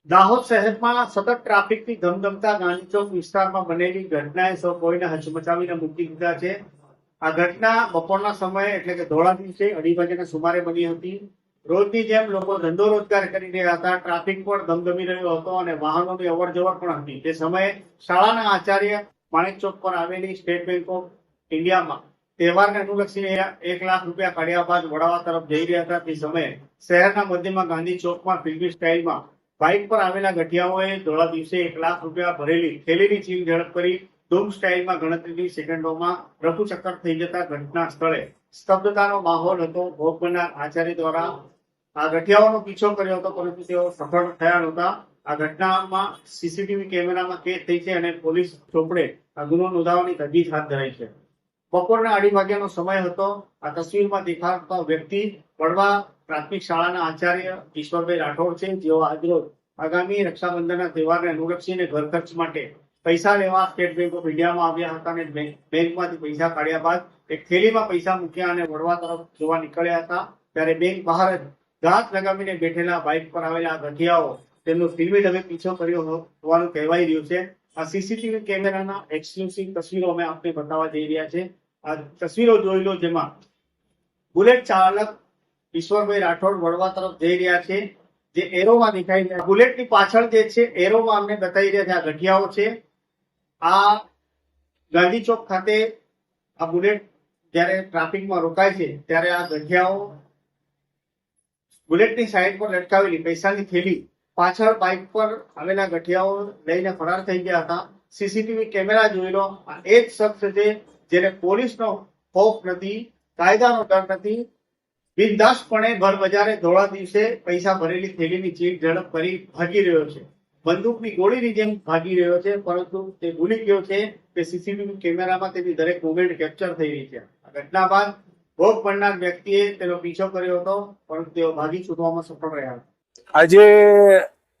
દાહોદ શહેરમાં સતત ટ્રાફિકની ધમધમતા ગાંધી ચોક વિસ્તારમાં બનેલી ઘટનાએ સૌ કોઈને હચમચાવીને મૂકી દીધા છે. આ ઘટના બપોરના સમયે એટલે કે ધોળા દિવસે 2:30 સુમારે બની હતી. રોજની જેમ લોકો ધંધો રોજગાર કરી રહ્યા હતા. ટ્રાફિક પણ ધમધમી રહ્યો હતો અને વાહનોની અવરજવર પણ હતી. તે સમયે શાળાના આચાર્ય માણેક ચોક પર આવેલી સ્ટેટ બેંક ઓફ ઇન્ડિયામાં તહેવારને અનુલક્ષીને 1 લાખ રૂપિયા કાઢ્યા બાદ વડાવા તરફ જઈ રહ્યા હતા. તે સમયે શહેરના મધ્યમાં ગાંધી ચોકમાં ફિલ્મી સ્ટાઇલમાં બાઇક પર આવેલા ગઠિયાઓએ ધોળા દિવસે 1 લાખ રૂપિયા ભરેલી થેલીની ચીલ ઝડપ કરી ધૂમ સ્ટાઇલમાં ગણતરીની સેકન્ડોમાં રફુચક્કર થઈ જતા ઘટના સ્થળે સ્તબ્ધતાનો માહોલ હતો. ભોગ બનનાર આચાર્ય દ્વારા આ ગઠિયાઓનો પીછો કર્યો હતો, પરંતુ તેઓ સફળ થયા નહોતા. આ ઘટનામાં સીસીટીવી કેમેરામાં કેદ થઈ છે અને પોલીસ ચોપડે આ ગુનો નોંધાવવાની તજવીજ હાથ ધરાઈ છે. બપોરના 2:30 વાગ્યાનો સમય હતો. આ તસવીરમાં દેખાતો વ્યક્તિ વડવા પ્રાથમિક શાળાના આચાર્ય ઈશ્વરભાઈ રાઠોડ છે, જેઓ આજરોજ આગામી રક્ષાબંધનના તહેવારને અનુલક્ષીને ઘર ખર્ચ માટે પૈસા લેવા સ્ટેટ બેંક ઓફ ઇન્ડિયામાં આવ્યા હતા અને બેંકમાંથી પૈસા કાઢ્યા બાદ એક થેલીમાં પૈસા મૂક્યા અને વડવા તરફ જોવા નીકળ્યા હતા. ત્યારે બેંક બહાર જ ઘાત લગાવીને બેઠેલા બાઇક પર આવેલા ગઠિયાઓ તેમનો ફિલ્મી ઢબે પીછો કર્યો હોવાનું કહેવાઈ રહ્યું છે. આ સીસીટીવી કેમેરાના એક્સક્લુસિવ તસવીરો અમે આપને બતાવવા જઈ રહ્યા છે. આ તસવીરો જોઈ લો, જેમાં બુલેટ ચાલક ઈશ્વરભાઈ રાઠોડ વડવા તરફ જઈ રહ્યા છે, જે એરોમાં દેખાઈ રહ્યા. બુલેટની પાછળ જે છે એરોમાં અમને બતાવી રહ્યા છે આ ગઠિયાઓ છે. આ ગાંધી ચોક ખાતે આ બુલેટ જ્યારે ટ્રાફિકમાં રોકાય છે ત્યારે આ ગઠિયાઓ બુલેટની સાઈડ પર લટકાવેલી પૈસાની થેલી પાછળ બાઇક પર આવેલા ગઠિયાઓ લઈને ફરાર થઈ ગયા હતા. સીસીટીવી કેમેરા જોઈ લો. આ એ જ શખ્સ છે જેને પોલીસનો ખોફ નથી, કાયદાનો ડર નથી, બિનદાસપણે ભર બજારે ધોળા દિવસે પૈસા ભરેલી થેલીની ચીલ ઝડપ કરી ભાગી રહ્યો છે. બંદૂકની ગોળીની જેમ ભાગી રહ્યો છે, પરંતુ તે ભૂલી ગયો છે કે સીસીટીવી કેમેરામાં તેની દરેક મુવમેન્ટ કેપ્ચર થઈ રહી છે. આ ઘટના બાદ ભોગ બનનાર વ્યક્તિએ તેનો પીછો કર્યો હતો, પરંતુ તેઓ ભાગી છૂટવામાં સફળ રહ્યા હતા. આજે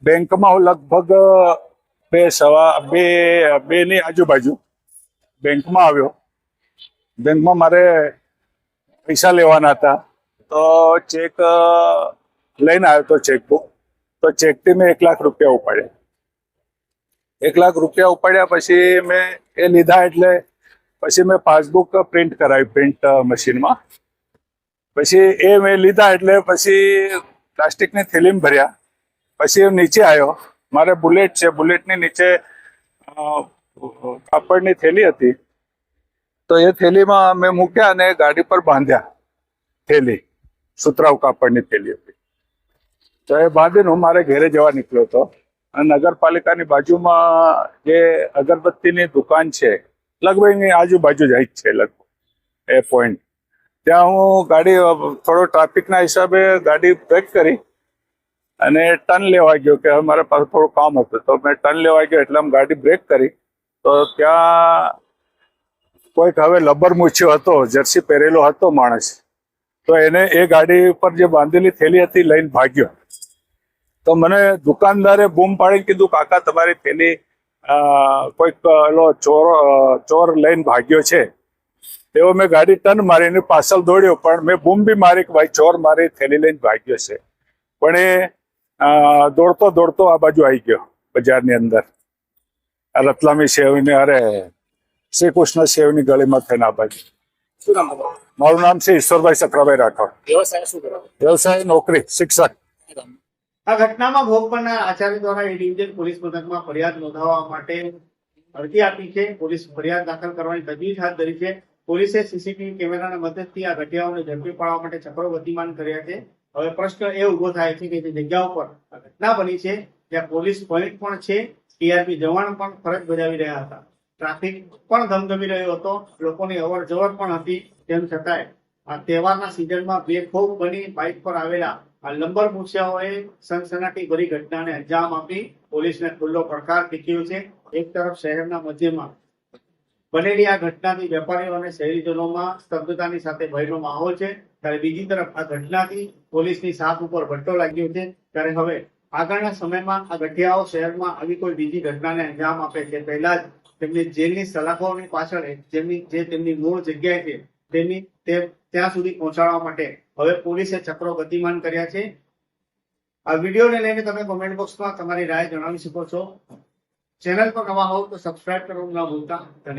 બેંકમાં હું લગભગ બે ની આજુબાજુ બેંકમાં આવ્યો. બેંકમાં મારે પૈસા લેવાના હતા, તો ચેક લઈને આવ્યો તો ચેકબુક. તો ચેકથી મેં 1 લાખ રૂપિયા ઉપાડ્યા. 1 લાખ રૂપિયા ઉપાડ્યા પછી મેં એ લીધા, એટલે પછી મેં પાસબુક પ્રિન્ટ કરાવી પ્રિન્ટ મશીનમાં. પછી એ મેં લીધા એટલે પછી પ્લાસ્ટિકની થેલીમાં ભર્યા. પછી નીચે આવ્યો. મારે બુલેટ છે, બુલેટની નીચે કાપડની થેલી હતી, તો એ થેલીમાં મેં મૂક્યા અને ગાડી પર બાંધ્યા. થેલી સુતરાઉ કાપડની થેલી હતી, તો એ બાંધીને હું મારે ઘરે જવા નીકળ્યો હતો. અને નગરપાલિકાની બાજુમાં જે અગરબત્તીની દુકાન છે, લગભગ એની આજુબાજુ જ છે લગભગ એ પોઈન્ટ, ત્યાં હું ગાડી થોડો ટ્રાફિકના હિસાબે ગાડી બ્રેક કરી અને ટર્ન લેવા ગયો કે હવે મારા પાસે થોડું કામ હતું, તો મેં ટર્ન લેવા ગયો એટલે ગાડી બ્રેક કરી. તો ત્યાં કોઈક હવે લબર મૂછ્યો હતો, જર્સી પહેરેલો હતો માણસ, તો એને એ ગાડી પર જે બાંધેલી થેલી હતી લઈને ભાગ્યો. તો મને દુકાનદારે બૂમ પાડીને કીધું, કાકા તમારી થેલી કોઈક ચોર લઈને ભાગ્યો છે. તેઓ મેં ગાડી ટર્ન મારીને પાછળ દોડ્યો, પણ મેં બૂમ બી મારી કે ભાઈ ચોર મારી થેલી લઈને ભાગ્યો છે. પણ એ દોડતો દોડતો આ બાજુ આવી ગયો બજારની અંદર. રતલામી સેવની શ્રી કૃષ્ણ સેવની ગળીમાં થઈને આ બાજુ. શું નામ તમારું? મારું નામ છે ઈશ્વરભાઈ સકરાભાઈ રાઠોડ. વ્યવસાય શું કરો? વ્યવસાય નોકરી, શિક્ષક. આ ઘટનામાં ભોગ બનનાર આચાર્ય દ્વારા એ ડિવિઝન પોલીસ મથકમાં ફરિયાદ નોંધાવવા માટે અરજી આપી છે. પોલીસ ફરિયાદ દાખલ કરવાની તજવીજ હાથ ધરી છે. પોલીસે સીસીટીવી કેમેરાના મદદથી આ ઘટનાઓને ઝડપી પાડવા માટે ચક્રો ગતિમાન કર્યા છે. હવે પ્રશ્ન એ ઉભો થાય છે કે જે જગ્યા ઉપર આ ઘટના બની છે ત્યાં પોલીસ પોઈન્ટ પણ છે, ટીઆરપી જવાન પણ ફરજ બજાવી રહ્યા હતા, ટ્રાફિક પણ ધમધમી રહ્યો હતો, લોકોની અવર જવર પણ હતી. તેમ છતાંય આ તહેવારના સિઝનમાં બેખોફ બની બાઇક પર આવેલા આ લંબર મૂછિયાઓએ સનસનાટી ભરી ઘટનાને અંજામ આપી પોલીસને ખુલ્લો પડકાર ફેંક્યો છે. એક તરફ શહેરના મધ્યમાં બનેલી આ ઘટનાથી વેપારીઓ અને શહેરીજનોમાં સ્તબ્ધતાની સાથે ભયનો માહોલ છે, ત્યારે બીજી તરફ આ ઘટનાથી પોલીસની સાખ ઉપર ભટ્ટો લાગ્યો છે. ત્યારે હવે આગળના સમયમાં આ ગઠિયાઓ શહેરમાં આવી કોઈ બીજી ઘટનાને અંજામ આપે છે પહેલા જ તેમની જેલની સલાખોની પાછળ તેમની મૂળ જગ્યાએ છે ત્યાં સુધી પહોંચાડવા માટે હવે પોલીસે ચક્રો ગતિમાન કર્યા છે. આ વિડીયોને લઈને તમે કોમેન્ટ બોક્સમાં તમારી રાય જણાવી શકો છો. ચેનલ પર નવા હોવ તો સબસ્ક્રાઇબ કરવાનું ના ભૂલતા.